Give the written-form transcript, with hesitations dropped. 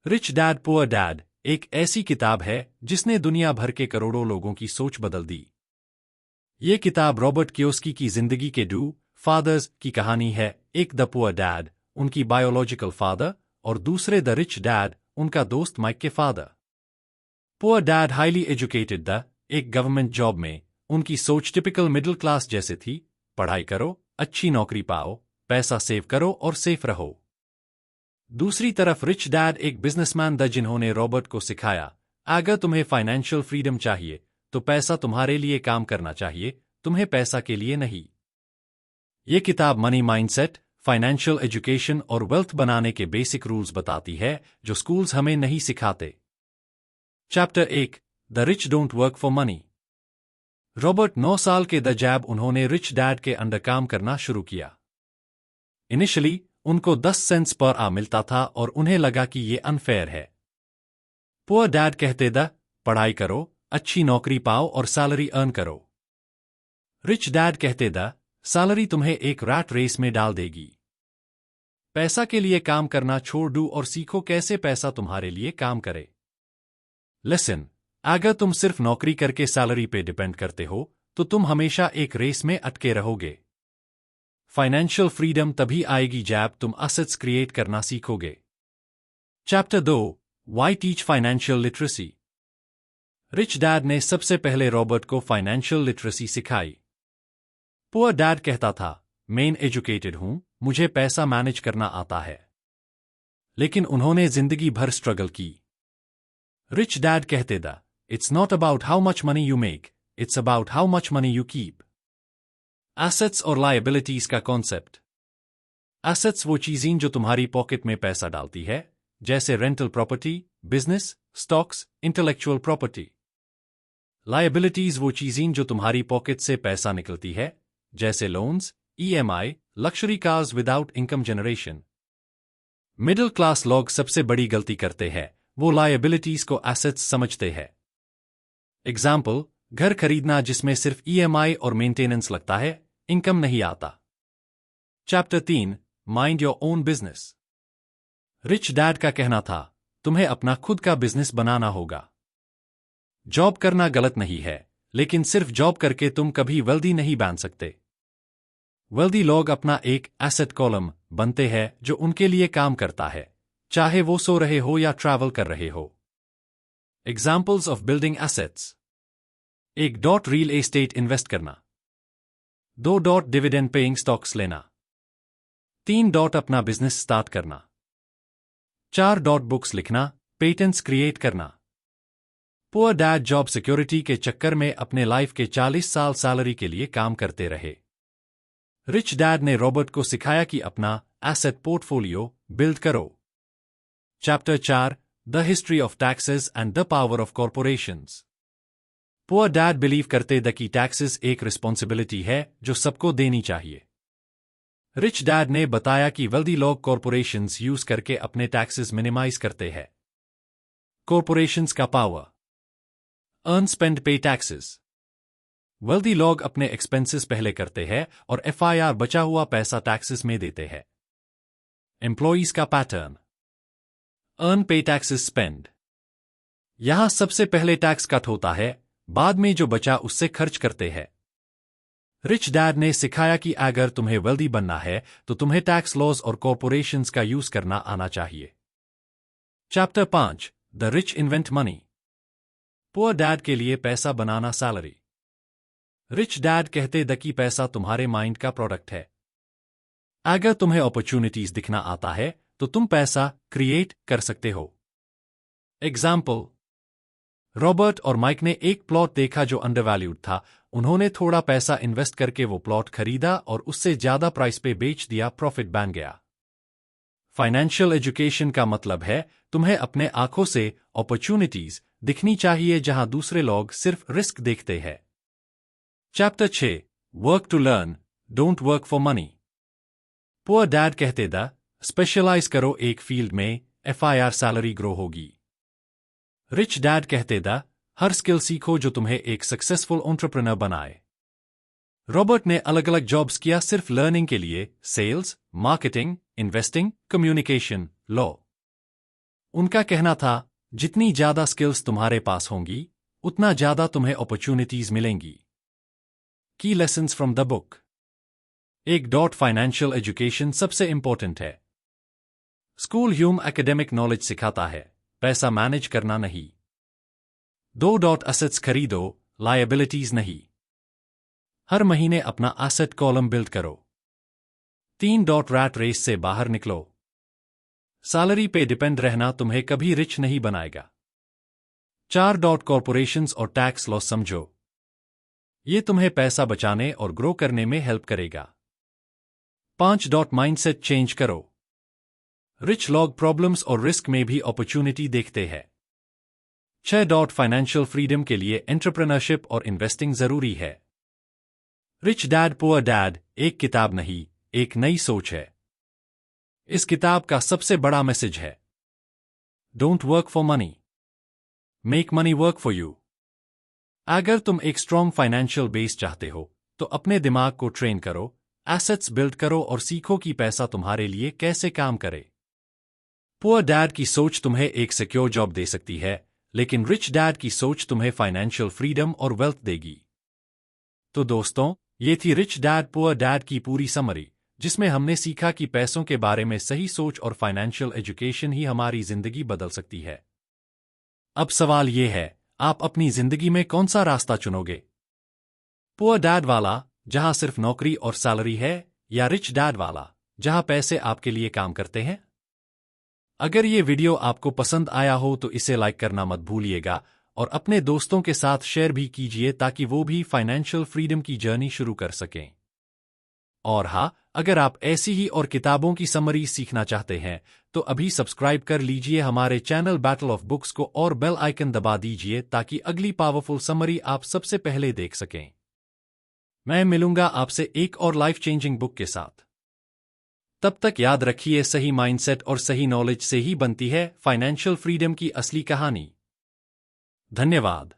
Rich dad poor dad एक ऐसी किताब है जिसने दुनिया भर के करोड़ों लोगों की सोच बदल दी। ये किताब रॉबर्ट कियोसाकी की जिंदगी के टू फादर्स की कहानी है, एक द पुअर डैड, उनकी बायोलॉजिकल फादर, और दूसरे द रिच डैड, उनका दोस्त माइक के father. Poor dad highly educated the, एक गवर्नमेंट जॉब में, उनकी सोच टिपिकल मिडिल क्लास जैसे थी, पढ़ाई करो, अच्छी नौकरी पाओ, पैसा सेव करो और सेफ रहो। दूसरी तरफ रिच डैड एक बिजनेसमैन द, जिन्होंने रॉबर्ट को सिखाया, अगर तुम्हें फाइनेंशियल फ्रीडम चाहिए तो पैसा तुम्हारे लिए काम करना चाहिए, तुम्हें पैसा के लिए नहीं। ये किताब मनी माइंडसेट, फाइनेंशियल एजुकेशन और वेल्थ बनाने के बेसिक रूल्स बताती है जो स्कूल्स हमें नहीं सिखाते। Chapter 1, the rich don't work for money. Robert 9 साल के द जैब उन्होंने रिच डैड के अंडर काम करना शुरू किया। इनिशियली उनको 10 सेंट्स पर आ मिलता था और उन्हें लगा कि ये अनफेयर है। पुअर डैड कहते द, पढ़ाई करो, अच्छी नौकरी पाओ और सैलरी अर्न करो। रिच डैड कहते द, सैलरी तुम्हें एक रैट रेस में डाल देगी। पैसा के लिए काम करना छोड़ दो और सीखो कैसे पैसा तुम्हारे लिए काम करे। लेसन, अगर तुम सिर्फ नौकरी करके सैलरी पे डिपेंड करते हो तो तुम हमेशा एक रेस में अटके रहोगे। फाइनेंशियल फ्रीडम तभी आएगी जब तुम असेट्स क्रिएट करना सीखोगे। Chapter 2, why teach financial literacy. Rich dad ने सबसे पहले रॉबर्ट को फाइनेंशियल लिटरेसी सिखाई। पुअर डैड कहता था, मैं एजुकेटेड हूं, मुझे पैसा मैनेज करना आता है। लेकिन उन्होंने जिंदगी भर स्ट्रगल की। रिच डैड कहते the, it's not about how much money you make, it's about how much money you keep. Assets और लायबिलिटीज का कॉन्सेप्ट। एसेट्स वो चीजें जो तुम्हारी पॉकेट में पैसा डालती है, जैसे rental property, business, stocks, intellectual property. Liabilities वो चीजें जो तुम्हारी पॉकेट से पैसा निकलती है, जैसे loans, EMI, luxury cars without income generation. Middle class लोग सबसे बड़ी गलती करते हैं, वो लायबिलिटीज को एसेट्स समझते हैं। एग्जाम्पल, घर खरीदना जिसमें सिर्फ ईएमआई और मेंटेनेंस लगता है, इनकम नहीं आता। Chapter 3, mind your own business. Rich dad का कहना था, तुम्हें अपना खुद का बिजनेस बनाना होगा। जॉब करना गलत नहीं है, लेकिन सिर्फ जॉब करके तुम कभी वेल्दी नहीं बन सकते। वेल्दी लोग अपना एक एसेट कॉलम बनते हैं जो उनके लिए काम करता है, चाहे वो सो रहे हो या ट्रैवल कर रहे हो। Examples of building assets. 1. Real estate invest करना। 2. डिविडेंड पेइंग स्टॉक्स लेना। 3. अपना बिजनेस स्टार्ट करना। 4. बुक्स लिखना, पेटेंट्स क्रिएट करना। पुअर डैड जॉब सिक्योरिटी के चक्कर में अपने लाइफ के 40 साल सैलरी के लिए काम करते रहे। रिच डैड ने रॉबर्ट को सिखाया कि अपना एसेट पोर्टफोलियो बिल्ड करो। Chapter 4, the history of taxes and the power of corporations. Poor dad believe करते द कि टैक्सेस एक रिस्पॉन्सिबिलिटी है जो सबको देनी चाहिए। रिच डैड ने बताया कि वेल्दी लोग कॉर्पोरेशंस यूज करके अपने टैक्सेस मिनिमाइज करते हैं। कॉर्पोरेशंस का पावर। अर्न स्पेंड पे टैक्सेस। वेल्दी लोग अपने एक्सपेंसेस पहले करते हैं और एफआईआर बचा हुआ पैसा टैक्सेस में देते हैं। एम्प्लॉइज का पैटर्न। अर्न पे टैक्सेस स्पेंड। यहां सबसे पहले टैक्स कट होता है, बाद में जो बचा उससे खर्च करते हैं। रिच डैड ने सिखाया कि अगर तुम्हें वेल्दी बनना है तो तुम्हें टैक्स लॉज और कॉर्पोरेशंस का यूज करना आना चाहिए। Chapter 5, the rich invent money. Poor dad के लिए पैसा बनाना सैलरी। रिच डैड कहते द कि पैसा तुम्हारे माइंड का प्रोडक्ट है। अगर तुम्हें अपॉर्चुनिटीज दिखना आता है तो तुम पैसा क्रिएट कर सकते हो। एग्जाम्पल, रॉबर्ट और माइक ने एक प्लॉट देखा जो अंडरवैल्यूड था, उन्होंने थोड़ा पैसा इन्वेस्ट करके वो प्लॉट खरीदा और उससे ज्यादा प्राइस पे बेच दिया, प्रॉफिट बन गया। फाइनेंशियल एजुकेशन का मतलब है तुम्हें अपने आंखों से अपॉर्चुनिटीज दिखनी चाहिए जहां दूसरे लोग सिर्फ रिस्क देखते हैं। Chapter 6, work to learn, don't work for money. Poor dad कहते द, स्पेशलाइज करो एक फील्ड में, एफआईआर सैलरी ग्रो होगी। रिच डैड कहते द, हर स्किल सीखो जो तुम्हें एक सक्सेसफुल एंटरप्रेन्योर बनाए। रॉबर्ट ने अलग अलग जॉब्स किया सिर्फ लर्निंग के लिए, sales, marketing, investing, communication, law. उनका कहना था, जितनी ज्यादा स्किल्स तुम्हारे पास होंगी, उतना ज्यादा तुम्हें अपॉर्चुनिटीज मिलेंगी। की lessons from the book. Financial education सबसे इंपॉर्टेंट है। स्कूल ह्यूम एकेडमिक नॉलेज सिखाता है, पैसा मैनेज करना नहीं। 2. असेट्स खरीदो, लायबिलिटीज नहीं। हर महीने अपना एसेट कॉलम बिल्ड करो। 3. रैट रेस से बाहर निकलो। सैलरी पे डिपेंड रहना तुम्हें कभी रिच नहीं बनाएगा। 4. कॉर्पोरेशंस और टैक्स लॉस समझो, ये तुम्हें पैसा बचाने और ग्रो करने में हेल्प करेगा। 5. माइंडसेट चेंज करो, रिच लोग प्रॉब्लम्स और रिस्क में भी अपॉर्चुनिटी देखते हैं। 6. फाइनेंशियल फ्रीडम के लिए एंटरप्रेन्योरशिप और इन्वेस्टिंग जरूरी है। रिच डैड पुअर डैड एक किताब नहीं, एक नई सोच है। इस किताब का सबसे बड़ा मैसेज है, don't work for money, make money work for you. अगर तुम एक स्ट्रॉन्ग फाइनेंशियल बेस चाहते हो, तो अपने दिमाग को ट्रेन करो, एसेट्स बिल्ड करो और सीखो कि पैसा तुम्हारे लिए कैसे काम करे। पुअर डैड की सोच तुम्हें एक सिक्योर जॉब दे सकती है, लेकिन रिच डैड की सोच तुम्हें फाइनेंशियल फ्रीडम और वेल्थ देगी। तो दोस्तों, ये थी रिच डैड पुअर डैड की पूरी समरी, जिसमें हमने सीखा कि पैसों के बारे में सही सोच और फाइनेंशियल एजुकेशन ही हमारी जिंदगी बदल सकती है। अब सवाल ये है, आप अपनी जिंदगी में कौन सा रास्ता चुनोगे? पुअर डैड वाला, जहां सिर्फ नौकरी और सैलरी है, या रिच डैड वाला, जहां पैसे आपके लिए काम करते हैं? अगर ये वीडियो आपको पसंद आया हो तो इसे लाइक करना मत भूलिएगा और अपने दोस्तों के साथ शेयर भी कीजिए ताकि वो भी फाइनेंशियल फ्रीडम की जर्नी शुरू कर सकें। और हाँ, अगर आप ऐसी ही और किताबों की समरी सीखना चाहते हैं तो अभी सब्सक्राइब कर लीजिए हमारे चैनल बैटल ऑफ बुक्स को और बेल आइकन दबा दीजिए ताकि अगली पावरफुल समरी आप सबसे पहले देख सकें। मैं मिलूंगा आपसे एक और लाइफ चेंजिंग बुक के साथ। तब तक याद रखिए, सही माइंडसेट और सही नॉलेज से ही बनती है फाइनेंशियल फ्रीडम की असली कहानी। धन्यवाद।